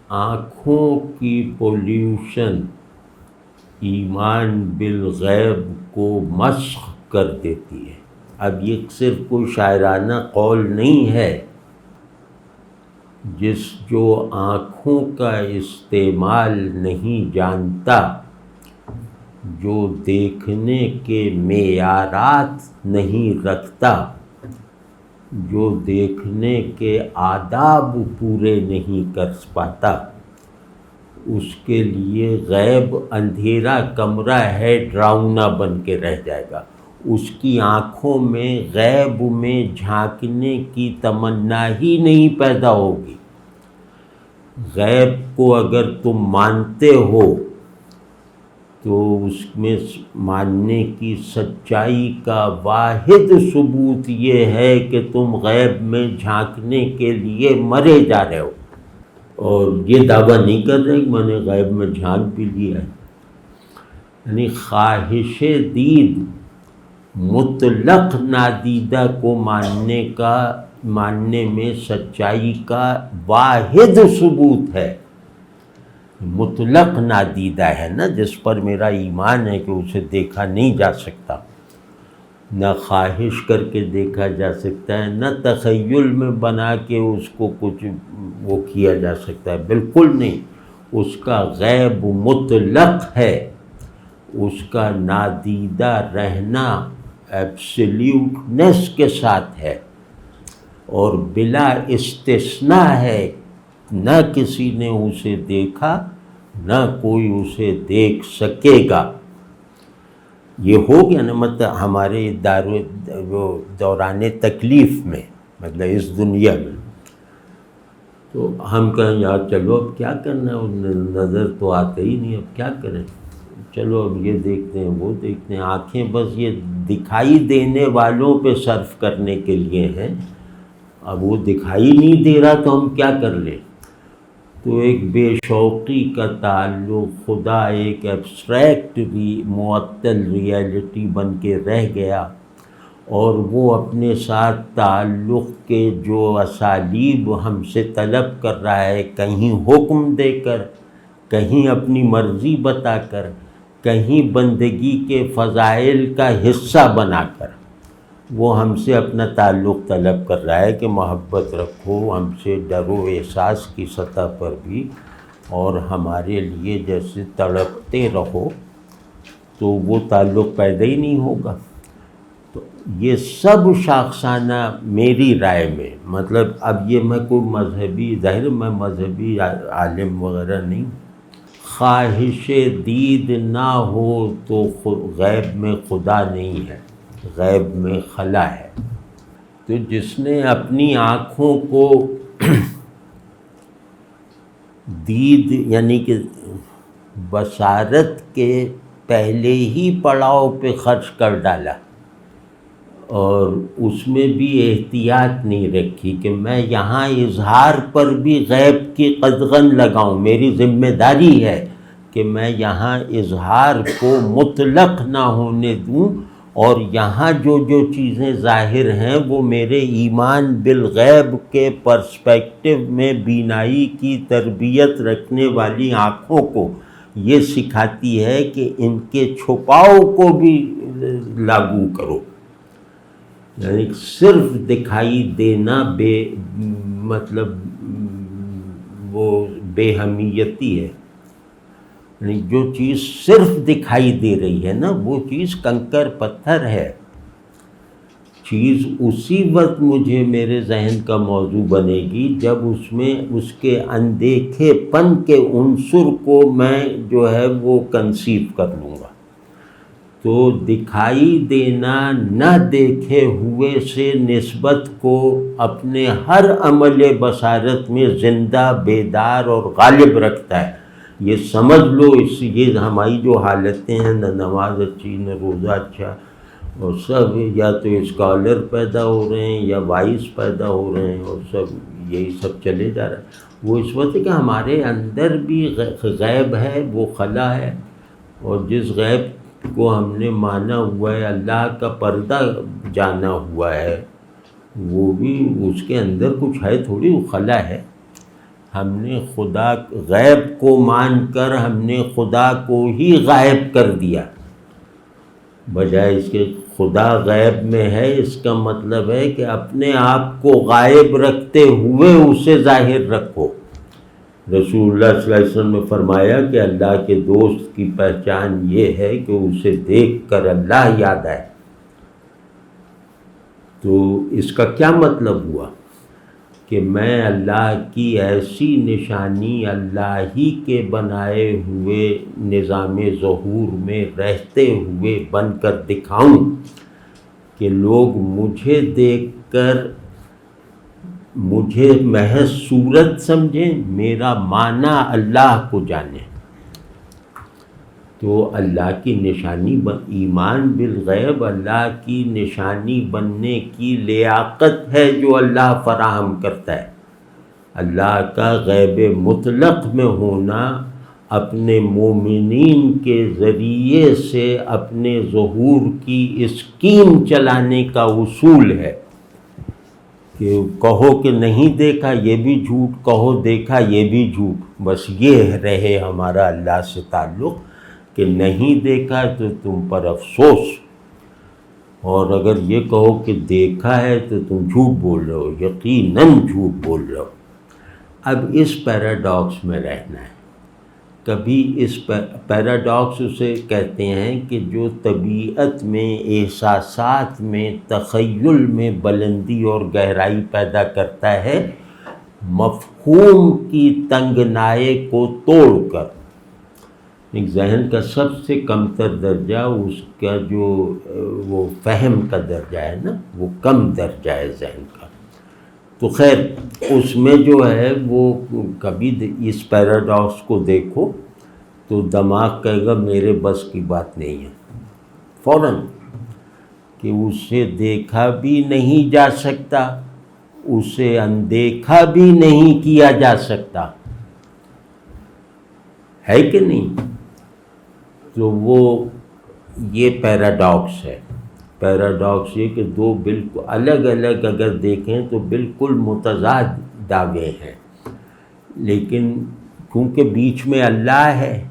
آنکھوں کی پولیوشن ایمان بالغیب کو مسخ کر دیتی ہے۔ اب یہ صرف کوئی شاعرانہ قول نہیں ہے۔ جو آنکھوں کا استعمال نہیں جانتا، جو دیکھنے کے معیارات نہیں رکھتا، جو دیکھنے کے آداب پورے نہیں کر پاتا، اس کے لیے غیب اندھیرا کمرہ ہے، ڈراؤنا بن کے رہ جائے گا۔ اس کی آنکھوں میں غیب میں جھانکنے کی تمنا ہی نہیں پیدا ہوگی۔ غیب کو اگر تم مانتے ہو تو اس میں ماننے کی سچائی کا واحد ثبوت یہ ہے کہ تم غیب میں جھانکنے کے لیے مرے جا رہے ہو، اور یہ دعویٰ نہیں کر رہے کہ میں نے غیب میں جھانک بھی لیا ہے۔ یعنی خواہش دید مطلق نادیدہ کو ماننے میں سچائی کا واحد ثبوت ہے۔ مطلق نادیدہ ہے نا، جس پر میرا ایمان ہے کہ اسے دیکھا نہیں جا سکتا، نہ خواہش کر کے دیکھا جا سکتا ہے، نہ تخیل میں بنا کے اس کو کچھ وہ کیا جا سکتا ہے، بالکل نہیں۔ اس کا غیب مطلق ہے، اس کا نادیدہ رہنا ایبسلیوٹنس کے ساتھ ہے اور بلا استثناء ہے۔ نہ کسی نے اسے دیکھا، نہ کوئی اسے دیکھ سکے گا۔ یہ ہو گیا نا، مطلب ہمارے دوران تکلیف میں، مطلب اس دنیا میں، تو ہم کہیں یار چلو اب کیا کرنا ہے، نظر تو آتے ہی نہیں، اب کیا کریں، چلو اب یہ دیکھتے ہیں وہ دیکھتے ہیں۔ آنکھیں بس یہ دکھائی دینے والوں پہ صرف کرنے کے لیے ہیں، اب وہ دکھائی نہیں دے رہا تو ہم کیا کر لیں۔ تو ایک بے شوقی کا تعلق خدا ایک ایبسٹریکٹ معطل ریئلٹی بن کے رہ گیا، اور وہ اپنے ساتھ تعلق کے جو اسالیب ہم سے طلب کر رہا ہے، کہیں حکم دے کر، کہیں اپنی مرضی بتا کر، کہیں بندگی کے فضائل کا حصہ بنا کر، وہ ہم سے اپنا تعلق طلب کر رہا ہے کہ محبت رکھو ہم سے، ڈر و احساس کی سطح پر بھی، اور ہمارے لیے جیسے تڑپتے رہو، تو وہ تعلق پیدا ہی نہیں ہوگا۔ تو یہ سب شاخسانہ میری رائے میں، مطلب اب یہ میں کوئی مذہبی، ظاہر میں مذہبی عالم وغیرہ نہیں، خواہش دید نہ ہو تو غیب میں خدا نہیں ہے، غیب میں خلا ہے۔ تو جس نے اپنی آنکھوں کو دید یعنی کہ بصارت کے پہلے ہی پڑاؤ پہ خرچ کر ڈالا، اور اس میں بھی احتیاط نہیں رکھی کہ میں یہاں اظہار پر بھی غیب کی قدغن لگاؤں، میری ذمہ داری ہے کہ میں یہاں اظہار کو مطلق نہ ہونے دوں، اور یہاں جو چیزیں ظاہر ہیں وہ میرے ایمان بالغیب کے پرسپیکٹو میں بینائی کی تربیت رکھنے والی آنکھوں کو یہ سکھاتی ہے کہ ان کے چھپاؤ کو بھی لاگو کرو۔ یعنی صرف دکھائی دینا مطلب وہ بے اہمیتی ہے، یعنی جو چیز صرف دکھائی دے رہی ہے نا، وہ چیز کنکر پتھر ہے۔ چیز اسی وقت مجھے میرے ذہن کا موضوع بنے گی جب اس میں اس کے اندیکھے پن کے عنصر کو میں جو ہے وہ کنسیو کر لوں گا۔ تو دکھائی دینا نہ دیکھے ہوئے سے نسبت کو اپنے ہر عمل بصارت میں زندہ، بیدار اور غالب رکھتا ہے۔ یہ سمجھ لو، یہ ہماری جو حالتیں ہیں، نہ نماز اچھی، نہ روزہ اچھا، اور سب یا تو اسکالر پیدا ہو رہے ہیں یا وائس پیدا ہو رہے ہیں، اور سب یہی سب چلے جا رہا ہے۔ وہ اس وقت کہ ہمارے اندر بھی غیب ہے، وہ خلا ہے، اور جس غیب کو ہم نے مانا ہوا ہے، اللہ کا پردہ جانا ہوا ہے، وہ بھی اس کے اندر کچھ ہے تھوڑی، وہ خلا ہے۔ ہم نے خدا غیب کو مان کر ہم نے خدا کو ہی غائب کر دیا، بجائے اس کے خدا غیب میں ہے، اس کا مطلب ہے کہ اپنے آپ کو غائب رکھتے ہوئے اسے ظاہر رکھو۔ رسول اللہ صلی اللہ علیہ وسلم نے فرمایا کہ اللہ کے دوست کی پہچان یہ ہے کہ اسے دیکھ کر اللہ یاد آئے۔ تو اس کا کیا مطلب ہوا کہ میں اللہ کی ایسی نشانی اللہ ہی کے بنائے ہوئے نظام ظہور میں رہتے ہوئے بن کر دکھاؤں کہ لوگ مجھے دیکھ کر مجھے محض صورت سمجھیں، میرا معنی اللہ کو جانیں۔ تو اللہ کی نشانی ایمان بالغیب اللہ کی نشانی بننے کی لیاقت ہے جو اللہ فراہم کرتا ہے۔ اللہ کا غیب مطلق میں ہونا اپنے مومنین کے ذریعے سے اپنے ظہور کی اسکیم چلانے کا اصول ہے کہ کہو کہ نہیں دیکھا یہ بھی جھوٹ، کہو دیکھا یہ بھی جھوٹ، بس یہ رہے ہمارا اللہ سے تعلق کہ نہیں دیکھا تو تم پر افسوس، اور اگر یہ کہو کہ دیکھا ہے تو تم جھوٹ بول رہے ہو، یقیناً جھوٹ بول رہے ہو۔ اب اس پیراڈاکس میں رہنا ہے۔ کبھی اس پیراڈاکس اسے کہتے ہیں کہ جو طبیعت میں احساسات میں تخیل میں بلندی اور گہرائی پیدا کرتا ہے، مفہوم کی تنگنائے کو توڑ کر۔ ایک ذہن کا سب سے کمتر درجہ اس کا جو وہ فہم کا درجہ ہے نا، وہ کم درجہ ہے ذہن کا۔ تو خیر اس میں جو ہے وہ کبھی اس پیراڈاکس کو دیکھو تو دماغ کہے گا میرے بس کی بات نہیں ہے فوراً، کہ اسے دیکھا بھی نہیں جا سکتا، اسے اندیکھا بھی نہیں کیا جا سکتا، ہے کہ نہیں؟ تو وہ یہ پیراڈاکس ہے۔ پیراڈاکس یہ کہ دو بالکل الگ الگ اگر دیکھیں تو بالکل متضاد دعوے ہیں، لیکن کیونکہ بیچ میں اللہ ہے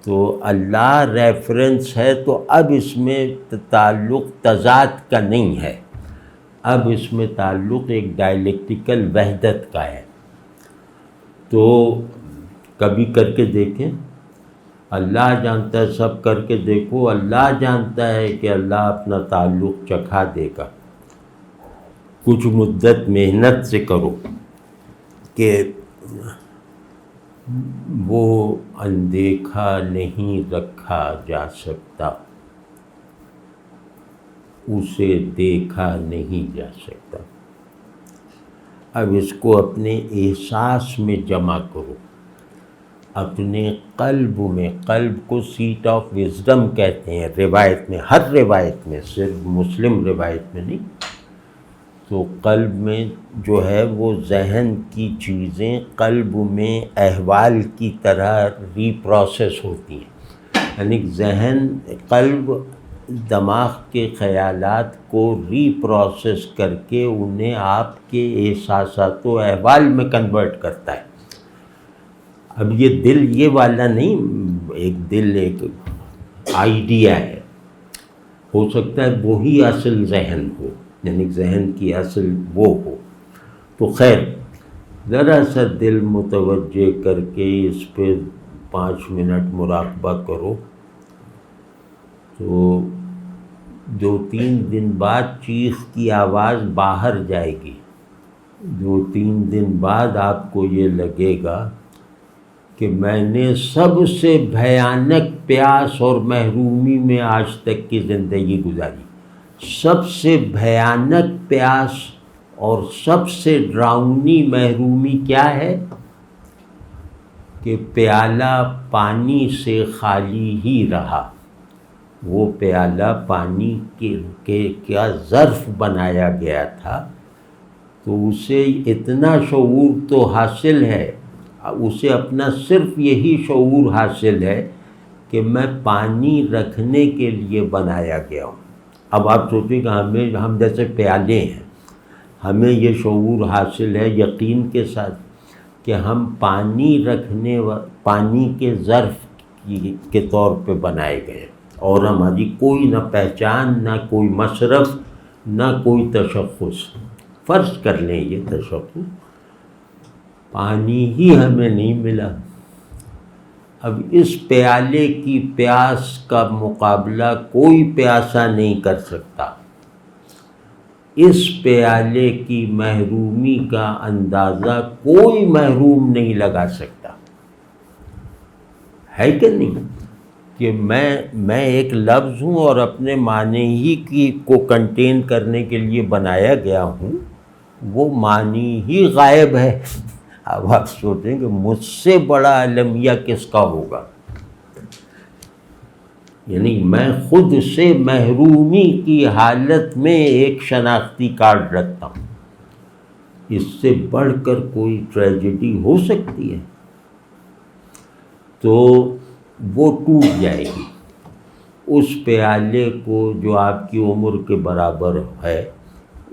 تو اللہ ریفرنس ہے، تو اب اس میں تعلق تضاد کا نہیں ہے، اب اس میں تعلق ایک ڈائلیکٹیکل وحدت کا ہے۔ تو کبھی کر کے دیکھیں، اللہ جانتا ہے، سب کر کے دیکھو، اللہ جانتا ہے کہ اللہ اپنا تعلق چکھا دے گا۔ کچھ مدت محنت سے کرو کہ وہ اندیکھا نہیں رکھا جا سکتا، اسے دیکھا نہیں جا سکتا۔ اب اس کو اپنے احساس میں جمع کرو، اپنے قلب میں۔ قلب کو سیٹ آف وزڈم کہتے ہیں روایت میں، ہر روایت میں، صرف مسلم روایت میں نہیں۔ تو قلب میں جو ہے وہ ذہن کی چیزیں قلب میں احوال کی طرح ری پروسیس ہوتی ہیں، یعنی ذہن قلب دماغ کے خیالات کو ری پروسیس کر کے انہیں آپ کے احساسات و احوال میں کنورٹ کرتا ہے۔ اب یہ دل یہ والا نہیں، ایک دل ایک آئیڈیا ہے، ہو سکتا ہے وہی اصل ذہن ہو، یعنی ذہن کی اصل وہ ہو۔ تو خیر ذرا سا دل متوجہ کر کے اس پہ 5 منٹ مراقبہ کرو، تو 2-3 دن بعد چیخ کی آواز باہر جائے گی۔ 2-3 دن بعد آپ کو یہ لگے گا کہ میں نے سب سے بھیانک پیاس اور محرومی میں آج تک کی زندگی گزاری۔ سب سے بھیانک پیاس اور سب سے ڈراؤنی محرومی کیا ہے؟ کہ پیالہ پانی سے خالی ہی رہا۔ وہ پیالہ پانی کے کیا ظرف بنایا گیا تھا، تو اسے اتنا شعور تو حاصل ہے، اسے اپنا صرف یہی شعور حاصل ہے کہ میں پانی رکھنے کے لیے بنایا گیا ہوں۔ اب آپ سوچیں کہ ہم جیسے پیالے ہیں، ہمیں یہ شعور حاصل ہے یقین کے ساتھ کہ ہم پانی کے ظرف کے طور پہ بنائے گئے، اور ہماری کوئی نہ پہچان، نہ کوئی مصرف، نہ کوئی تشخص۔ فرض کر لیں یہ تشخص، پانی ہی ہمیں نہیں ملا، اب اس پیالے کی پیاس کا مقابلہ کوئی پیاسا نہیں کر سکتا، اس پیالے کی محرومی کا اندازہ کوئی محروم نہیں لگا سکتا، ہے کہ نہیں؟ کہ میں ایک لفظ ہوں اور اپنے معنی ہی کو کنٹین کرنے کے لیے بنایا گیا ہوں، وہ معنی ہی غائب ہے۔ اب آپ سوچیں کہ مجھ سے بڑا المیہ کس کا ہوگا؟ یعنی میں خود سے محرومی کی حالت میں ایک شناختی کارڈ رکھتا ہوں، اس سے بڑھ کر کوئی ٹریجڈی ہو سکتی ہے؟ تو وہ ٹوٹ جائے گی، اس پیالے کو جو آپ کی عمر کے برابر ہے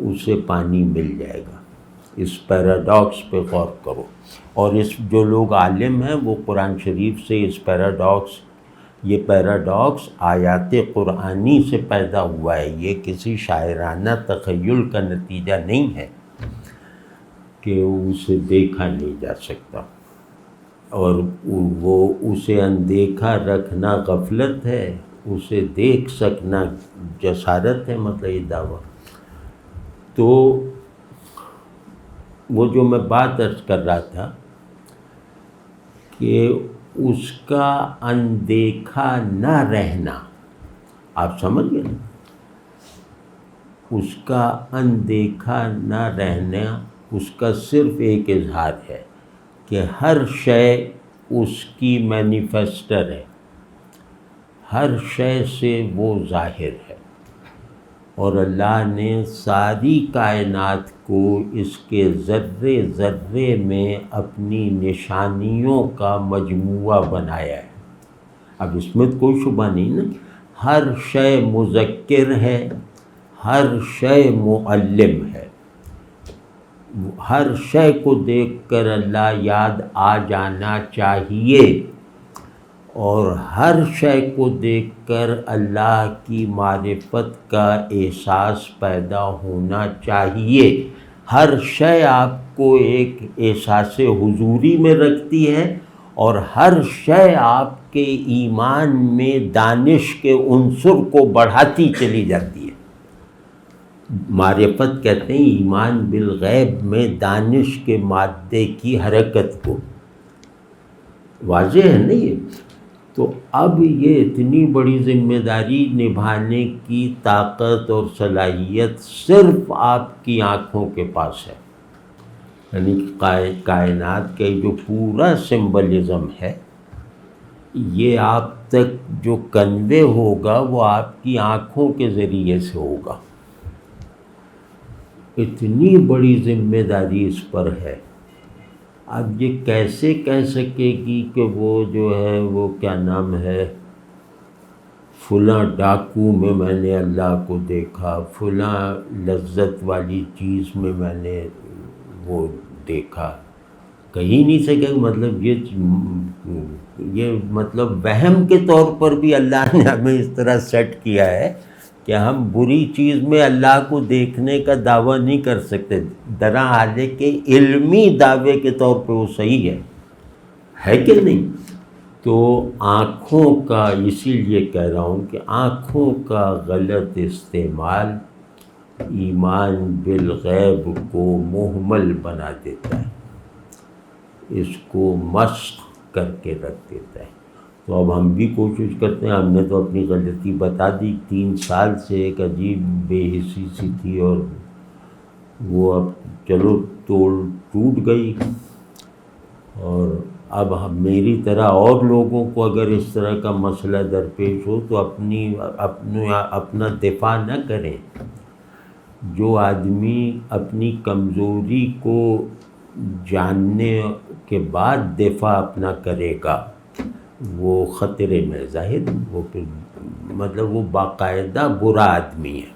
اسے پانی مل جائے گا۔ اس پیراڈاکس پہ غور کرو، اور جو لوگ عالم ہیں وہ قرآن شریف سے اس یہ پیراڈاکس آیات قرآنی سے پیدا ہوا ہے، یہ کسی شاعرانہ تخیل کا نتیجہ نہیں ہے کہ اسے دیکھا نہیں جا سکتا، اور وہ اسے اندیکھا رکھنا غفلت ہے، اسے دیکھ سکنا جسارت ہے، مطلب یہ دعویٰ۔ تو وہ جو میں بات عرض کر رہا تھا کہ اس کا اندیکھا نہ رہنا، آپ سمجھ گئے نا؟ اس کا اندیکھا نہ رہنا اس کا صرف ایک اظہار ہے کہ ہر شے اس کی مینیفیسٹر ہے، ہر شے سے وہ ظاہر ہے، اور اللہ نے ساری کائنات کو اس کے ذرے ذرے میں اپنی نشانیوں کا مجموعہ بنایا ہے۔ اب اس میں کوئی شبہ نہیں نا، ہر شے مذکر ہے، ہر شے معلم ہے، ہر شے کو دیکھ کر اللہ یاد آ جانا چاہیے، اور ہر شے کو دیکھ کر اللہ کی معرفت کا احساس پیدا ہونا چاہیے۔ ہر شے آپ کو ایک احساس حضوری میں رکھتی ہے، اور ہر شے آپ کے ایمان میں دانش کے عنصر کو بڑھاتی چلی جاتی ہے۔ معرفت کہتے ہیں ایمان بالغیب میں دانش کے مادے کی حرکت کو، واضح ہے نا یہ؟ تو اب یہ اتنی بڑی ذمہ داری نبھانے کی طاقت اور صلاحیت صرف آپ کی آنکھوں کے پاس ہے، یعنی کائنات کے جو پورا سمبلزم ہے یہ آپ تک جو کنوے ہوگا وہ آپ کی آنکھوں کے ذریعے سے ہوگا۔ اتنی بڑی ذمہ داری اس پر ہے۔ اب یہ کیسے کہہ سکے گی کہ وہ جو ہے وہ کیا نام ہے، فلاں ڈاکو میں نے اللہ کو دیکھا، فلاں لذت والی چیز میں نے وہ دیکھا، کہیں نہیں سکے۔ مطلب یہ مطلب وہم کے طور پر بھی اللہ نے ہمیں اس طرح سیٹ کیا ہے کہ ہم بری چیز میں اللہ کو دیکھنے کا دعویٰ نہیں کر سکتے، درا حالے کہ علمی دعوے کے طور پہ وہ صحیح ہے کہ نہیں؟ تو آنکھوں کا، اسی لیے کہہ رہا ہوں کہ آنکھوں کا غلط استعمال ایمان بالغیب کو مہمل بنا دیتا ہے، اس کو مسخ کر کے رکھ دیتا ہے۔ تو اب ہم بھی کوشش کرتے ہیں، ہم نے تو اپنی غلطی بتا دی، 3 سال سے ایک عجیب بے حسی سی تھی، اور وہ اب چلو ٹوٹ گئی، اور اب میری طرح اور لوگوں کو اگر اس طرح کا مسئلہ درپیش ہو تو اپنا دفاع نہ کریں۔ جو آدمی اپنی کمزوری کو جاننے کے بعد دفاع اپنا کرے گا وہ خطرے میں ظاہر، وہ پھر مطلب وہ باقاعدہ برا آدمی ہے۔